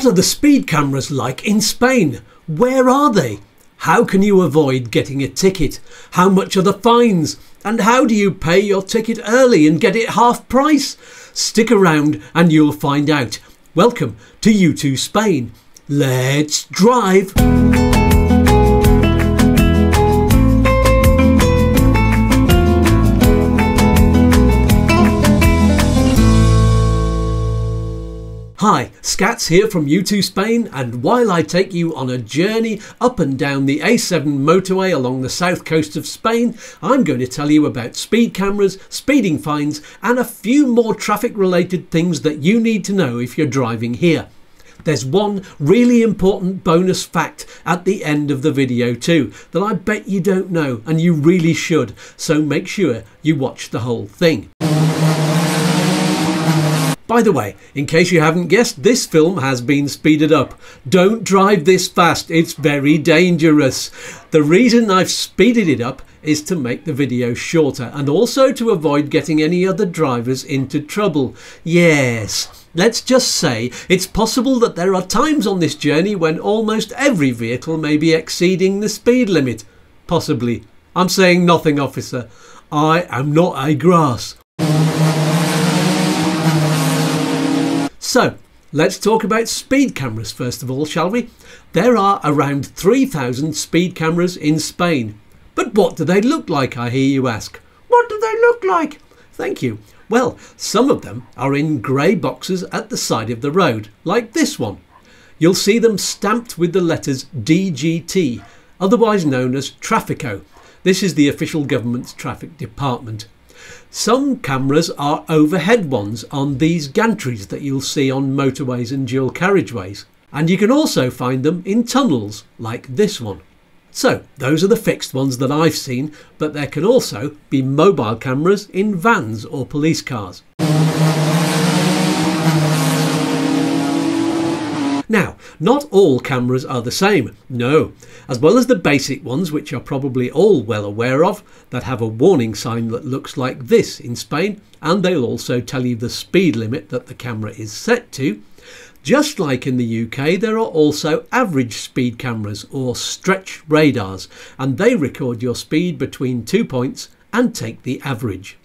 What are the speed cameras like in Spain? Where are they? How can you avoid getting a ticket? How much are the fines? And how do you pay your ticket early and get it half price? Stick around and you'll find out. Welcome to YouTooSpain. Let's drive! Hi, Skatz here from YouTooSpain, and while I take you on a journey up and down the A7 motorway along the south coast of Spain, I'm going to tell you about speed cameras, speeding fines and a few more traffic related things that you need to know if you're driving here. There's one really important bonus fact at the end of the video too that I bet you don't know, and you really should, so make sure you watch the whole thing. By the way, in case you haven't guessed, this film has been speeded up. Don't drive this fast, it's very dangerous. The reason I've speeded it up is to make the video shorter and also to avoid getting any other drivers into trouble. Yes, let's just say it's possible that there are times on this journey when almost every vehicle may be exceeding the speed limit. Possibly. I'm saying nothing, officer. I am not a grass. So, let's talk about speed cameras first of all, shall we? There are around 3,000 speed cameras in Spain. But what do they look like, I hear you ask? What do they look like? Thank you. Well, some of them are in grey boxes at the side of the road, like this one. You'll see them stamped with the letters DGT, otherwise known as Tráfico. This is the official government's traffic department. Some cameras are overhead ones on these gantries that you'll see on motorways and dual carriageways. And you can also find them in tunnels, like this one. So, those are the fixed ones that I've seen, but there can also be mobile cameras in vans or police cars. Now, not all cameras are the same, no. As well as the basic ones, which are probably all well aware of, that have a warning sign that looks like this in Spain, and they'll also tell you the speed limit that the camera is set to. Just like in the UK, there are also average speed cameras or stretch radars, and they record your speed between 2 points and take the average.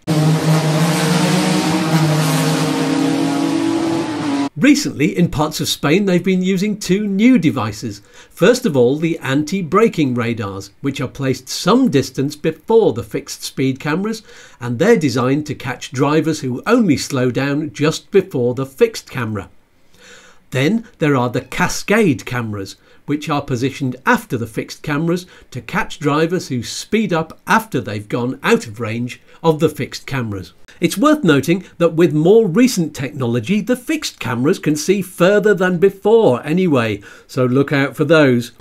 Recently, in parts of Spain, they've been using two new devices. First of all, the anti-braking radars, which are placed some distance before the fixed speed cameras, and they're designed to catch drivers who only slow down just before the fixed camera. Then there are the cascade cameras, which are positioned after the fixed cameras to catch drivers who speed up after they've gone out of range of the fixed cameras. It's worth noting that with more recent technology, the fixed cameras can see further than before anyway, so look out for those.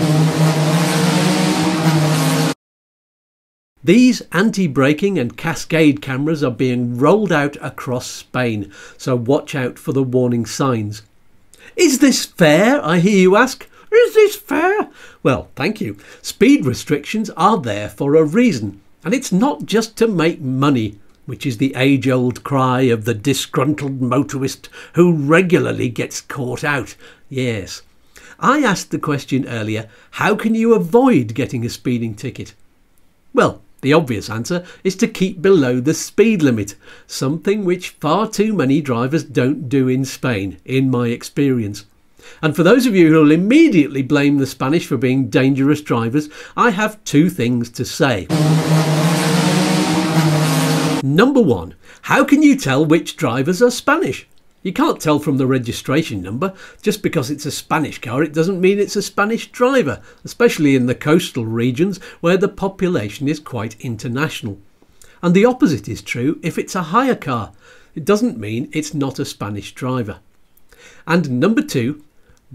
These anti-braking and cascade cameras are being rolled out across Spain, so watch out for the warning signs. Is this fair, I hear you ask? Is this fair? Well, thank you. Speed restrictions are there for a reason, and it's not just to make money, which is the age-old cry of the disgruntled motorist who regularly gets caught out. Yes. I asked the question earlier, how can you avoid getting a speeding ticket? Well, the obvious answer is to keep below the speed limit, something which far too many drivers don't do in Spain, in my experience. And for those of you who will immediately blame the Spanish for being dangerous drivers, I have two things to say. Number one, how can you tell which drivers are Spanish? You can't tell from the registration number. Just because it's a Spanish car, it doesn't mean it's a Spanish driver, especially in the coastal regions where the population is quite international. And the opposite is true if it's a hire car. It doesn't mean it's not a Spanish driver. And number two,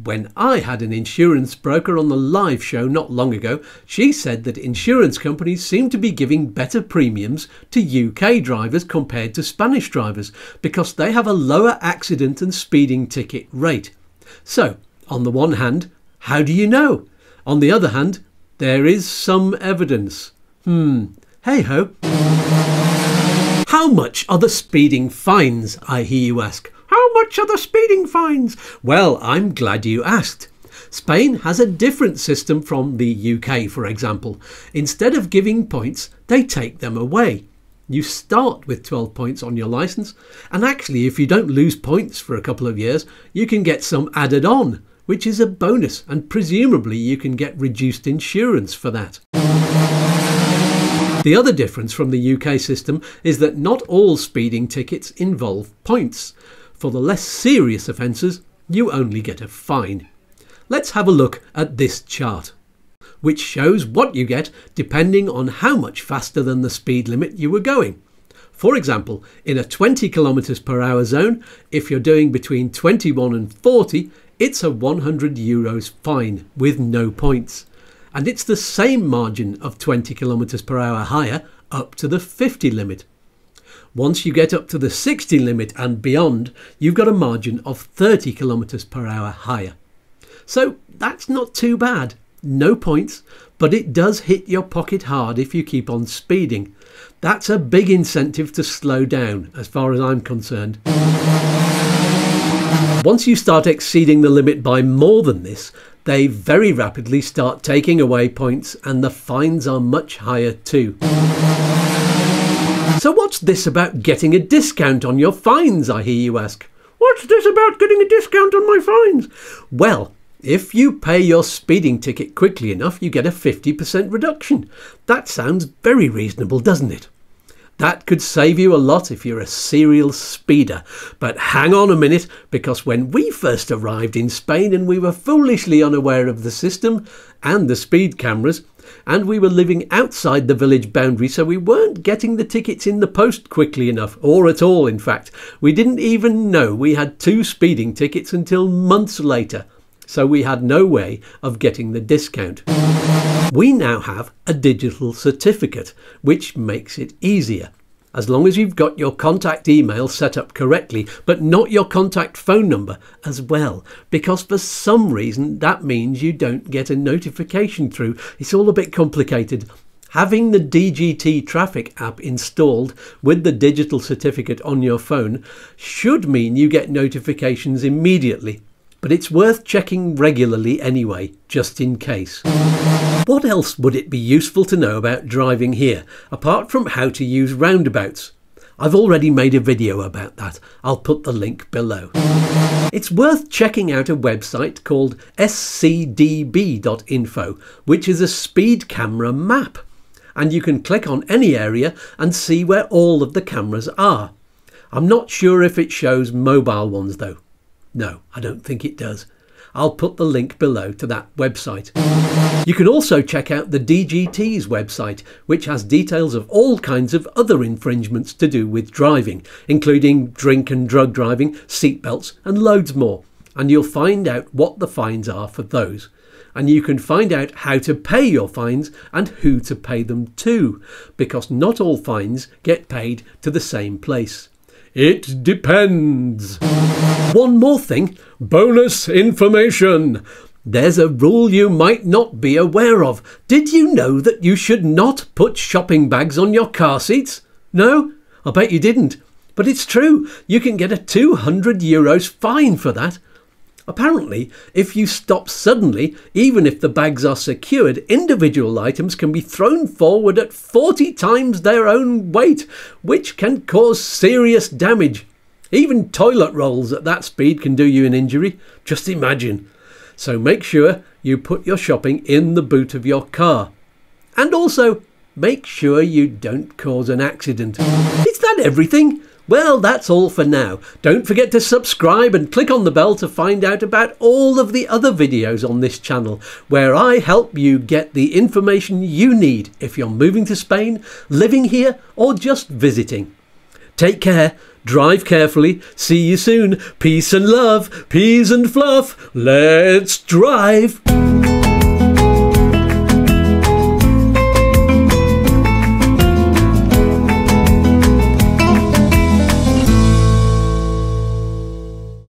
when I had an insurance broker on the live show not long ago, she said that insurance companies seem to be giving better premiums to UK drivers compared to Spanish drivers because they have a lower accident and speeding ticket rate. So, on the one hand, how do you know? On the other hand, there is some evidence. Hey ho. How much are the speeding fines, I hear you ask? How how much are the speeding fines? Well, I'm glad you asked. Spain has a different system from the UK, for example. Instead of giving points, they take them away. You start with 12 points on your licence, and actually if you don't lose points for a couple of years, you can get some added on, which is a bonus, and presumably you can get reduced insurance for that. The other difference from the UK system is that not all speeding tickets involve points. For the less serious offences, you only get a fine. Let's have a look at this chart, which shows what you get depending on how much faster than the speed limit you were going. For example, in a 20 km/h zone, if you're doing between 21 and 40, it's a €100 fine with no points. And it's the same margin of 20 km/h higher up to the 50 limit. Once you get up to the 60 limit and beyond, you've got a margin of 30 km/h higher. So that's not too bad. No points, but it does hit your pocket hard if you keep on speeding. That's a big incentive to slow down, as far as I'm concerned. Once you start exceeding the limit by more than this, they very rapidly start taking away points, and the fines are much higher too. So what's this about getting a discount on your fines, I hear you ask? What's this about getting a discount on my fines? Well, if you pay your speeding ticket quickly enough, you get a 50% reduction. That sounds very reasonable, doesn't it? That could save you a lot if you're a serial speeder. But hang on a minute, because when we first arrived in Spain and we were foolishly unaware of the system and the speed cameras, and we were living outside the village boundary, so we weren't getting the tickets in the post quickly enough, or at all in fact. We didn't even know we had 2 speeding tickets until months later, so we had no way of getting the discount. We now have a digital certificate, which makes it easier. As long as you've got your contact email set up correctly, but not your contact phone number as well, because for some reason that means you don't get a notification through. It's all a bit complicated. Having the DGT traffic app installed with the digital certificate on your phone should mean you get notifications immediately, but it's worth checking regularly anyway, just in case. What else would it be useful to know about driving here, apart from how to use roundabouts? I've already made a video about that. I'll put the link below. It's worth checking out a website called scdb.info, which is a speed camera map. And you can click on any area and see where all of the cameras are. I'm not sure if it shows mobile ones though. No, I don't think it does. I'll put the link below to that website. You can also check out the DGT's website, which has details of all kinds of other infringements to do with driving, including drink and drug driving, seatbelts and loads more. And you'll find out what the fines are for those. And you can find out how to pay your fines and who to pay them to, because not all fines get paid to the same place. It depends. One more thing, bonus information. There's a rule you might not be aware of. Did you know that you should not put shopping bags on your car seats? No? I bet you didn't. But it's true. You can get a €200 fine for that. Apparently, if you stop suddenly, even if the bags are secured, individual items can be thrown forward at 40 times their own weight, which can cause serious damage. Even toilet rolls at that speed can do you an injury. Just imagine. So make sure you put your shopping in the boot of your car. And also, make sure you don't cause an accident. Is that everything? Well, that's all for now. Don't forget to subscribe and click on the bell to find out about all of the other videos on this channel, where I help you get the information you need if you're moving to Spain, living here, or just visiting. Take care, drive carefully, see you soon, peace and love, peas and fluff, let's drive!